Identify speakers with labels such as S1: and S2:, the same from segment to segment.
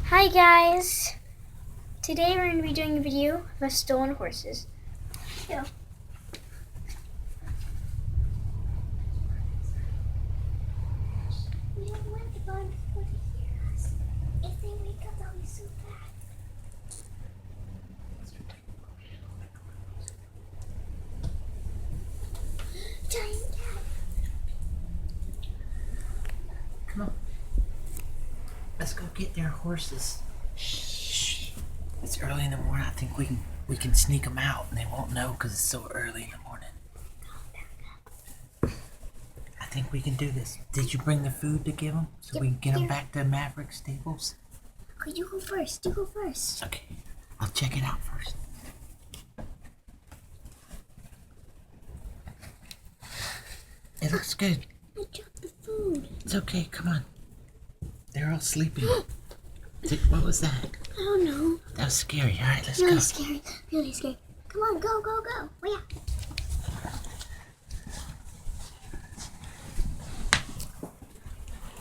S1: Hi guys! Today we're going to be doing a video of stolen horses. Go. We don't want the barn people to hear us. If they wake up, they'll be so bad. Giant cat.
S2: Come on. Let's go get their horses. Shh. It's early in the morning. I think we can sneak them out and they won't know because it's so early in the morning. I think we can do this. Did you bring the food to give them so we can get them back to Maverick stables?
S1: Okay, you go first. You go first.
S2: Okay. I'll check it out first. It looks good.
S1: I dropped the food.
S2: It's okay. Come on. They're all sleeping. What was that?
S1: I don't know.
S2: That was scary. All right, let's
S1: Really
S2: go.
S1: scary. Really scary. Come on, go, go, go. Oh, yeah.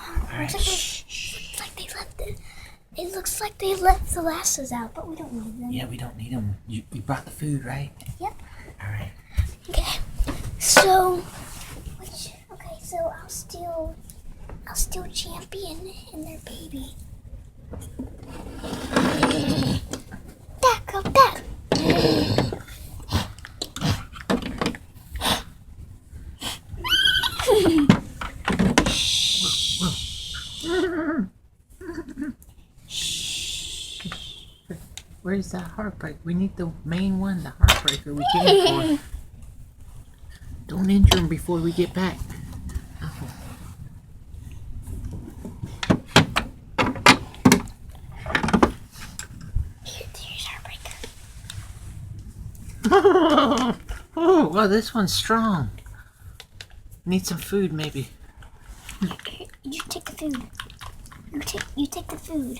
S2: All right.
S1: It looks like they let the lassos out, but we don't need them.
S2: Yeah, we don't need them. You brought the food, right?
S1: Yep.
S2: All right.
S1: Okay. So I'll steal Champion and their baby. Back up, back.
S2: Where's that heartbreaker? We need the main one, the heartbreaker we came for. Don't injure him before we get back. Oh.
S1: Here's Heartbreaker.
S2: Oh, well, this one's strong. Need some food, maybe.
S1: Okay, you take the food. You take the food.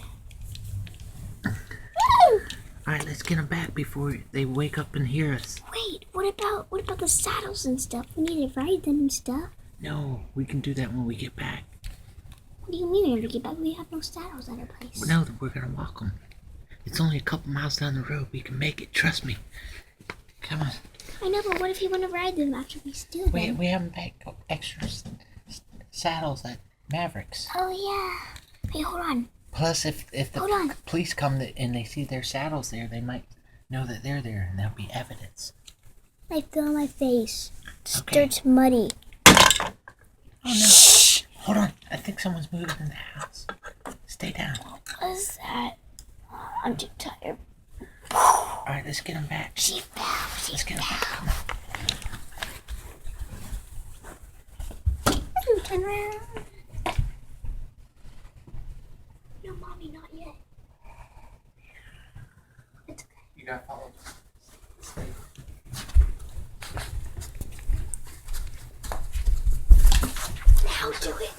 S2: Alright, let's get them back before they wake up and hear us.
S1: Wait, what about the saddles and stuff? We need to ride them and stuff.
S2: No, we can do that when we get back.
S1: What do you mean when we get back? We have no saddles at our place.
S2: No, we're gonna walk them. It's only a couple miles down the road. We can make it. Trust me. Come on.
S1: I know, but what if you want to ride them after we steal them?
S2: We haven't packed extra saddles at Mavericks.
S1: Oh yeah. Hey, hold on.
S2: Plus, if the police come and they see their saddles there, they might know that they're there, and that'll be evidence.
S1: I feel my face.
S2: Okay.
S1: Dirt's muddy.
S2: Oh no! Shh. Hold on. I think someone's moving in the house. Stay down.
S1: What is that? Oh, I'm too tired.
S2: All right, let's get them back.
S1: She fell.
S2: Let's get them back. Come on.
S1: Turn around. No, mommy, not yet. It's okay.
S2: You gotta follow.
S1: Now do it.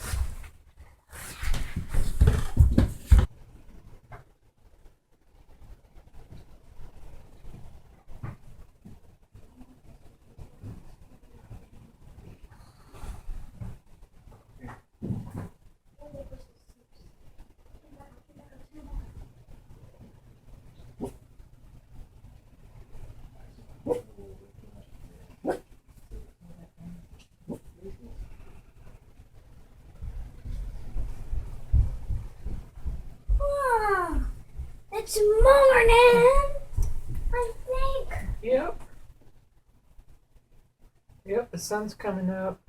S1: It's morning, I think.
S2: Yep. Yep, the sun's coming up.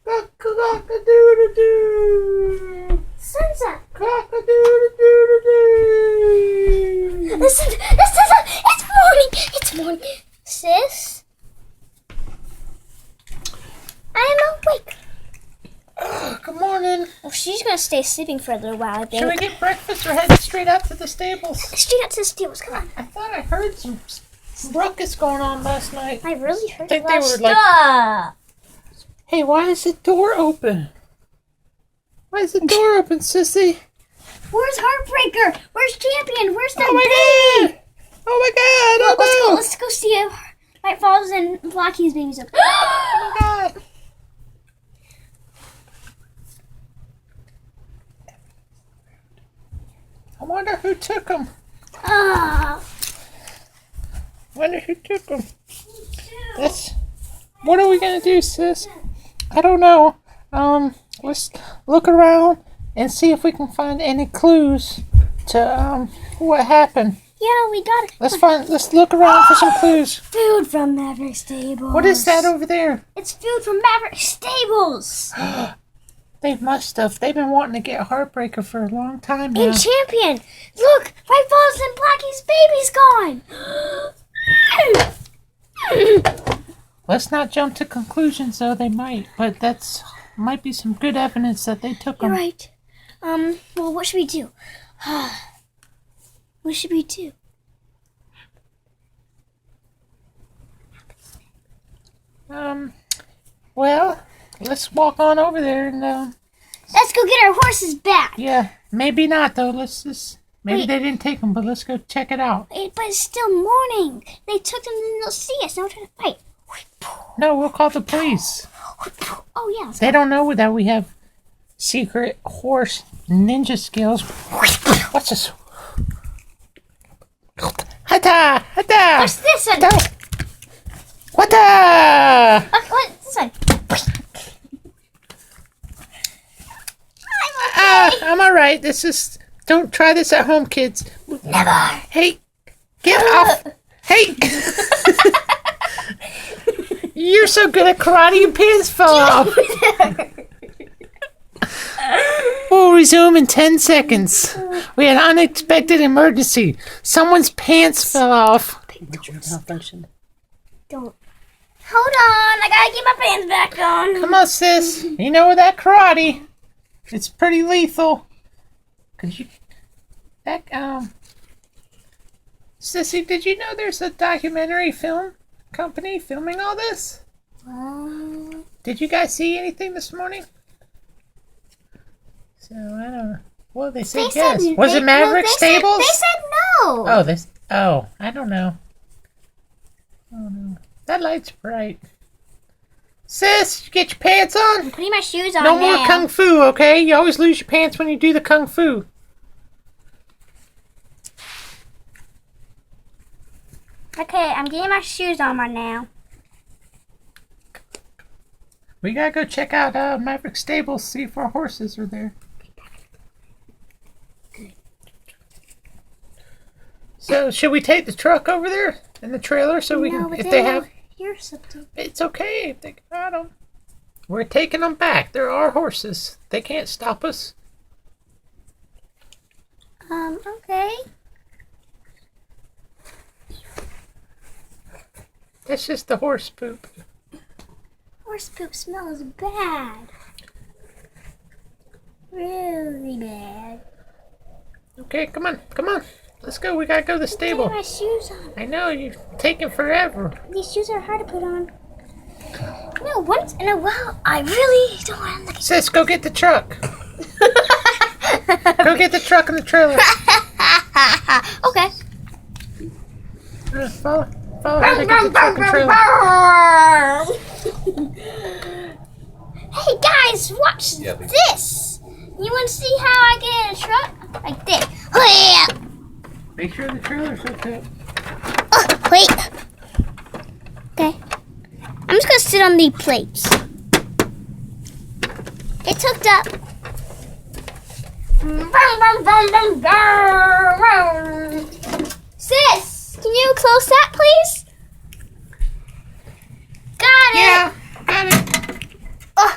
S2: Cock-a-doodle-doo.
S1: Sun's up.
S2: Cock-a-doodle-doo-doo.
S1: Listen, it's morning. It's morning. Sis, I'm awake.
S2: Good morning.
S1: Well, she's going to stay sleeping for a little while, I think.
S2: Should we get breakfast or head straight out to the stables?
S1: Straight out to the stables, come on.
S2: I thought I heard some ruckus going on last night.
S1: I really heard
S2: think
S1: a
S2: they
S1: lot of
S2: were like-
S1: stuff.
S2: Hey, why is the door open? Why is the door open, sissy?
S1: Where's Heartbreaker? Where's Champion? Where's their
S2: Oh my
S1: baby?
S2: god! Oh my god!
S1: Well, let's go see if Whitefalls and Blackys babies up.
S2: Oh my god! I wonder who took them.
S1: Ah.
S2: Wonder who took them. What are we gonna do, sis? I don't know. Let's look around and see if we can find any clues to what happened.
S1: Yeah, we got it.
S2: Let's look around for some clues.
S1: Food from Maverick Stables.
S2: What is that over there?
S1: It's food from Maverick Stables.
S2: They must have. They've been wanting to get Heartbreaker for a long time now.
S1: And Champion. Look, White Falls and Blacky's baby's gone.
S2: Let's not jump to conclusions, though. They might, but might be some good evidence that they took them.
S1: You're right. Well, what should we do? What should we do?
S2: Well, let's walk on over there and,
S1: Let's go get our horses back.
S2: yeah, maybe not, though. Maybe
S1: Wait.
S2: they didn't take them, but let's go check it out.
S1: But it's still morning. They took them and they'll see us. Now we're trying to fight.
S2: No, we'll call the police.
S1: Oh, yeah.
S2: They don't know that we have secret horse ninja skills. What's this? Hata! Hata!
S1: What's this one?
S2: Hata!
S1: What? This one.
S2: I'm alright. Don't try this at home, kids.
S1: Never.
S2: Hey, get off. Hey! You're so good at karate, your pants fell off. We'll resume in 10 seconds. We had an unexpected emergency. Someone's pants fell off.
S3: Malfunction.
S1: Don't. Hold on. I gotta get my pants back on.
S2: Come on, sis. You know that karate. It's pretty lethal. Sissy, did you know there's a documentary film company filming all this? Did you guys see anything this morning? So, I don't know. Well, they said yes. Was it Maverick Stables?
S1: They said no.
S2: I don't know. Oh, no. That light's bright. Sis, you get your pants on?
S1: I'm putting my shoes on
S2: No
S1: now.
S2: more kung fu, okay? You always lose your pants when you do the kung fu.
S1: Okay, I'm getting my shoes on right now.
S2: We gotta go check out Maverick Stables, see if our horses are there. So, should we take the truck over there in the trailer so we can, if they have...
S1: Here's something.
S2: It's okay if they got them. We're taking them back. They're our horses. They can't stop us.
S1: Okay.
S2: That's just the horse poop.
S1: Horse poop smells bad. Really bad.
S2: Okay, come on. Let's go. We gotta go to the
S1: Get
S2: stable.
S1: my shoes on.
S2: I know, you're taking forever.
S1: These shoes are hard to put on. No, once in a while, I really don't want to look at
S2: Sis, go get the truck. Go get the truck and the trailer.
S1: Okay.
S2: Follow her to get the truck and trailer.
S1: Hey guys, watch this. You want to see how I get in a truck? Like this.
S2: Make sure the trailer's hooked up.
S1: Oh, wait. Okay. I'm just gonna sit on the plates. It's hooked up. Sis, can you close that, please? Got it.
S2: Yeah, got it.
S1: Oh.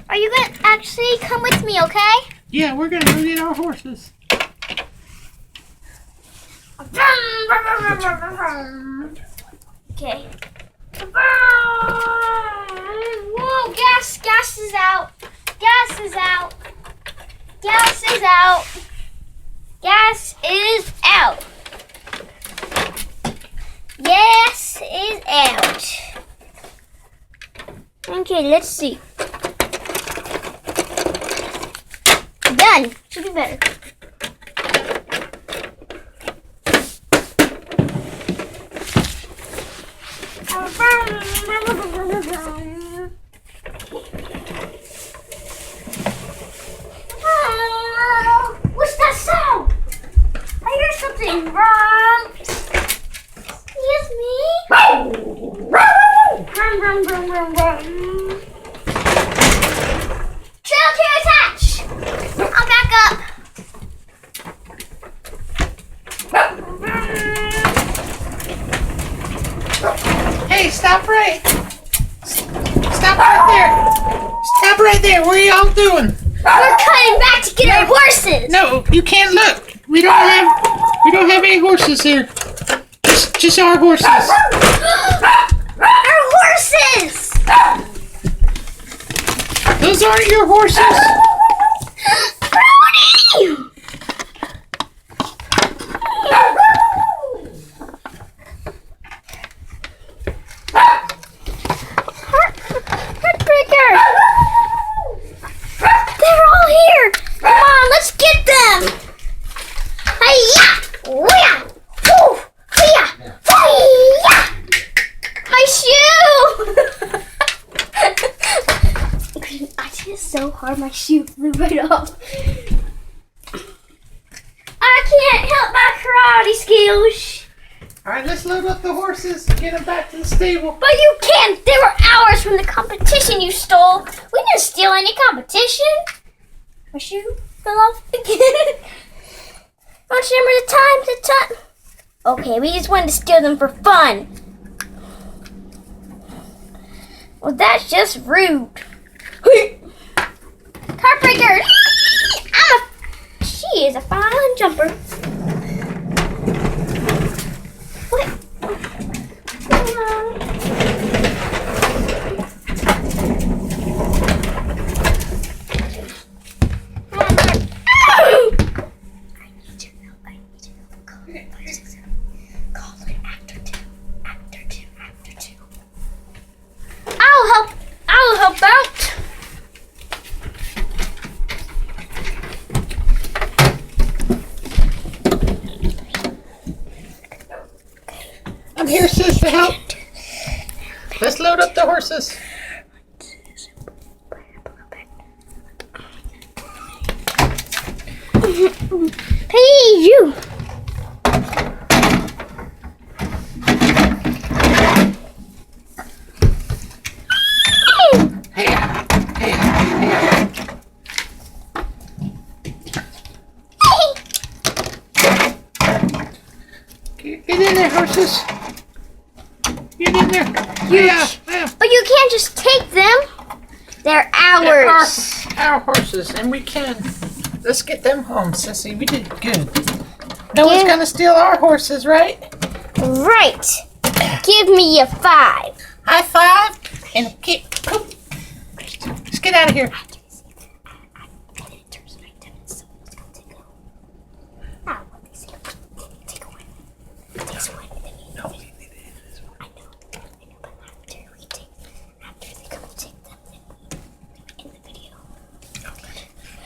S1: Are you gonna actually come with me, okay?
S2: Yeah, we're gonna go get our horses.
S1: Okay. Whoa, gas is out. Gas is out. Gas is out. Gas is out. Gas is out. Okay, let's see. Done. Should be better. Trail to attach. I'll back up.
S2: Hey, stop right. Stop right there. Stop right there. What are y'all doing?
S1: We're cutting back to get our horses.
S2: No, you can't look. We don't have any horses here. Just our horses.
S1: Our horses.
S2: Those aren't your horses.
S1: Brody! Heartbreaker! They're all here! Come on, let's get them! Hi-ya! Wee-ya! Woo! Hi-ya! Hi-ya! My shoe! I did it so hard, my shoe flew right off. I can't help my karate skills.
S2: All right, let's load up the horses and get them back to the stable.
S1: But you can't! They were ours from the competition you stole. We didn't steal any competition. My shoe fell off again. Don't you remember the time? Okay, we just wanted to steal them for fun. Well, that's just rude. Heartbreaker! She is a fine jumper. What? Come on. I'll help out.
S2: I'm here, sis, to help. Let's load up the horses.
S1: Hey, you.
S2: Get in there, horses. Get in there. Yeah.
S1: But you can't just take them. They're ours.
S2: They're our horses, and we can. Let's get them home, Sissy. We did good. No one's gonna steal our horses, right?
S1: Right. Give me a 5.
S2: High five and get poop. Let's get out of here.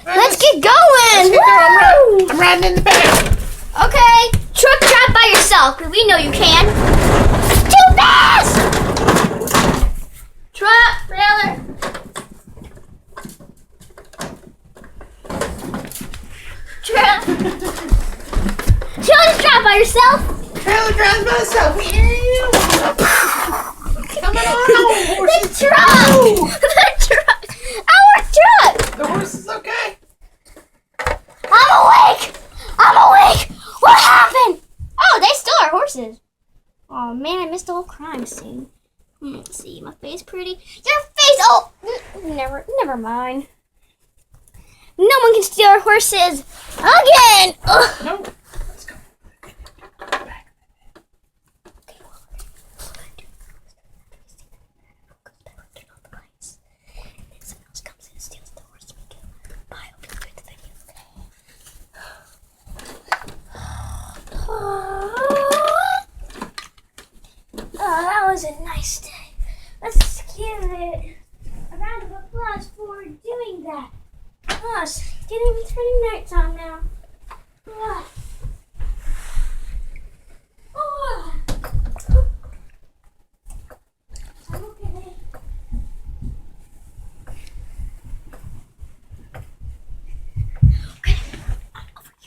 S1: Let's get going!
S2: I'm riding in the back.
S1: Okay, truck drive by yourself, because we know you can. Too fast! Truck, trailer. Trailer. Trailer, drive by yourself.
S2: Trailer drives by itself. Coming on, horses.
S1: The truck! The truck! Our truck!
S2: The horse is okay.
S1: I'm awake! I'm awake! What happened? Oh, they stole our horses. Oh man, I missed the whole crime scene. Let's see, my face pretty. Your face! Oh, never mind. No one can steal our horses again. Ugh.
S2: No. Let's go. Back.
S1: Oh, that was a nice day. Let's give it a round of applause for doing that. Oh, it's turning nighttime now. Oh. Oh. I'm okay. Okay.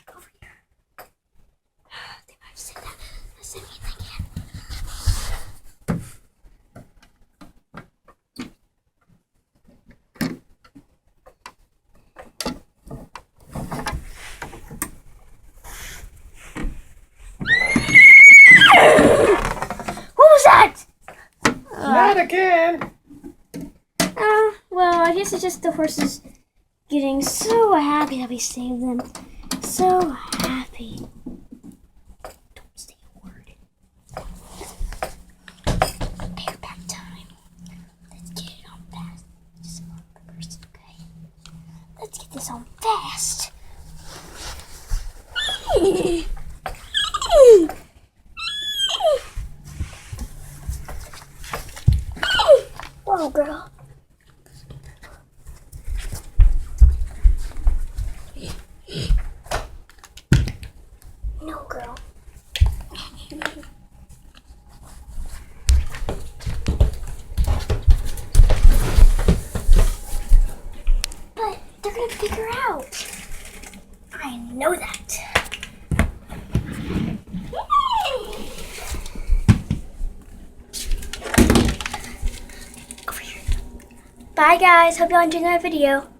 S1: Over here. They might have said that. Let's see if they can. I guess it's just the horses getting so happy that we saved them. So happy. Don't say a word. Bareback time. Let's get it on fast. Just a little bit first, okay? Let's get this on fast. Whoa, girl. No, girl. But they're gonna figure out. I know that. Over here. Bye guys, hope y'all enjoyed my video.